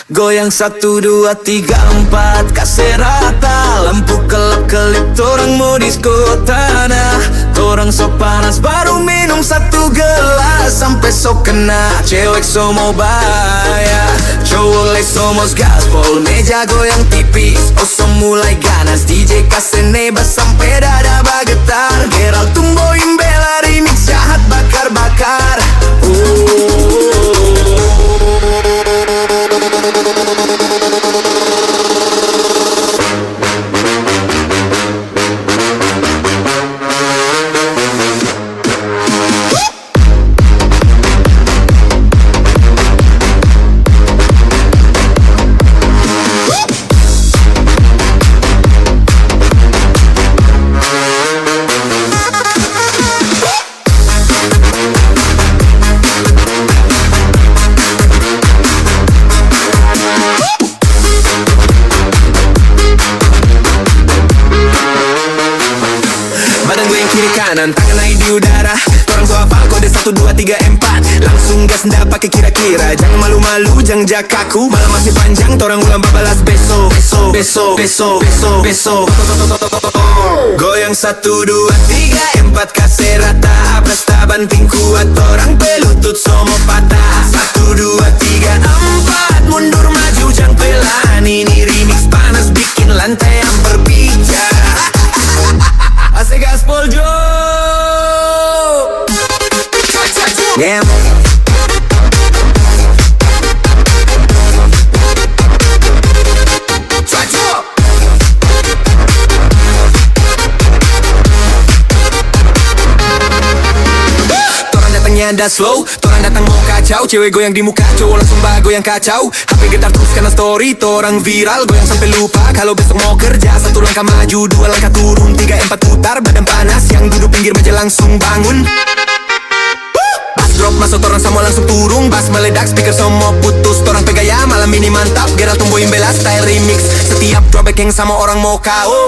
Goyang 1, 2, 3, 4 kasih rata. Lampu kelap-kelip torang mau disko tanah. Torang sok panas baru minum 1 gelas. Sampai sok kena cewek so mau bayar. Cowok les somos gaspol. Meja goyang tipis so mulai ganas. DJ kasih nebas sampai dada bagetar. Gerald tumboin bela remix jahat bakar-bakar. Tangan naik di udara. Orang tua hafal kode 1, 2, 3, 4. Langsung gas ndak pakai kira-kira. Jangan malu-malu, jangan jakaku. Malam masih panjang, torang ulang babalas besok. Goyang 1, 2, 3, 4 kasih rata. Pesta banting kuat, orang pelutut semua patah. 1, 2, 3, 4 mundur maju jangan pelan. Ini remix panas bikin lantai yang berbicara. Asik gaspol Jo. Yeah. Torang datangnya ada slow, torang datang mau kacau. Cewek goyang di muka, cowok langsung goyang kacau. HP getar terus karena story, torang viral. Goyang sampai lupa kalau besok mau kerja. 1 langkah maju, 2 langkah turun, 3, 4 putar. Badan panas, yang duduk pinggir meja langsung bangun. Drop masuk torang semua langsung turun. Bass meledak, speaker semua putus. Torang pegaya malam ini mantap. Gerald tumbuhin bela style remix. Setiap drop backing sama orang mau KO.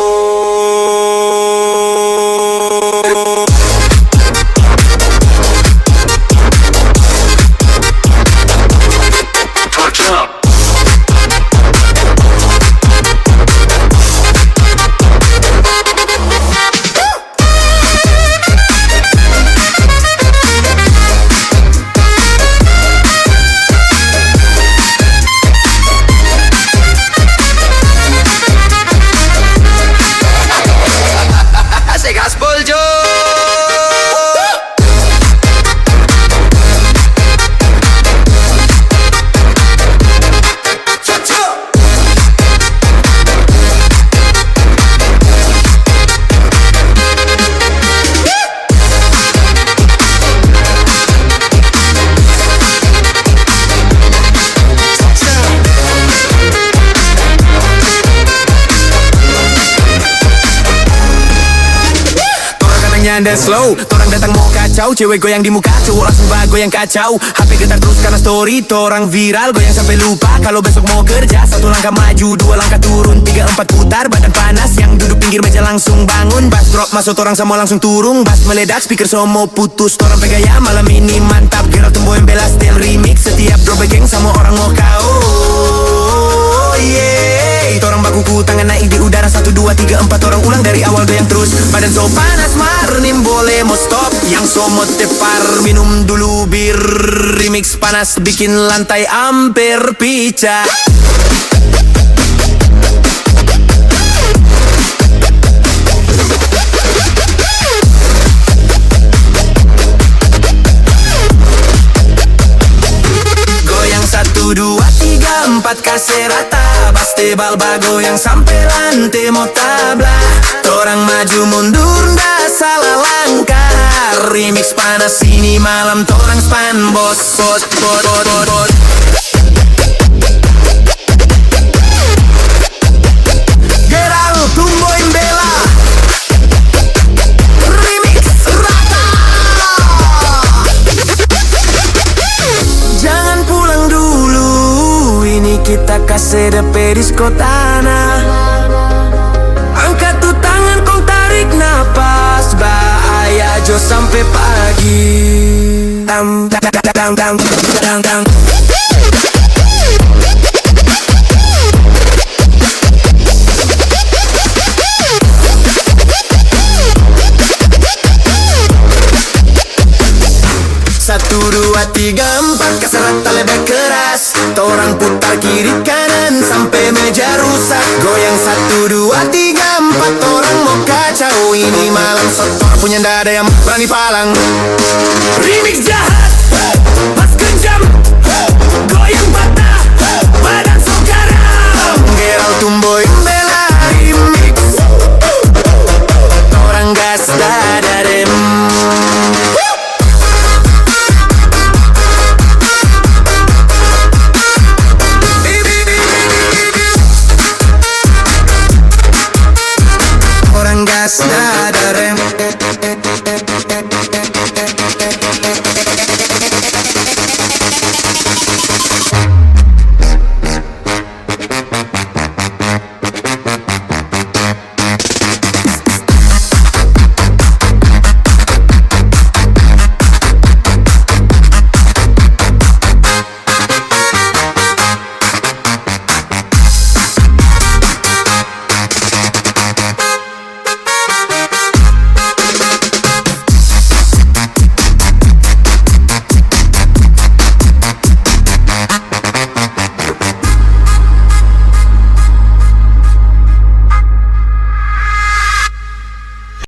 Anda slow, torang datang mau kacau. Cewek goyang di muka, cowok langsung goyang kacau. HP getar terus karena story, torang viral. Goyang sampai lupa kalau besok mau kerja. 1 langkah maju, 2 langkah turun, 3, 4 putar. Badan panas, yang duduk pinggir meja langsung bangun. Bass drop masuk torang semua langsung turun. Bass meledak, speaker semua putus. Torang pegaya malam ini mantap. Gerald tumbuhin bela style remix. Setiap drop backing sama orang mau KO. Torang bakuku, tangan naik di udara. 1, 2, 3, 4 orang ulang dari awal goyang terus. Badan so panas marnim boleh mau stop. Yang so mau tepar minum dulu bir. Remix panas bikin lantai hampir pecah. Goyang 1, 2, 3, 4 kasih rata. Pasti balba goyang sampai lantai mau tablah. Torang maju mundur ndak salah langkah. Remix panas ini malam torang span bos. Gerald tumboin bela remix rata. Jangan pulang dulu, ini kita kasih DP disko tanah. Angkat tuh tangan kau tarik napas. Bahaya jo sampai pagi. Tam tam tam tam tam tam tam. Orang putar kiri kanan sampai meja rusak. Goyang 1, 2, 3, 4, orang mau kacau. Ini malam sotor punya dada yang berani palang. Remix jahat,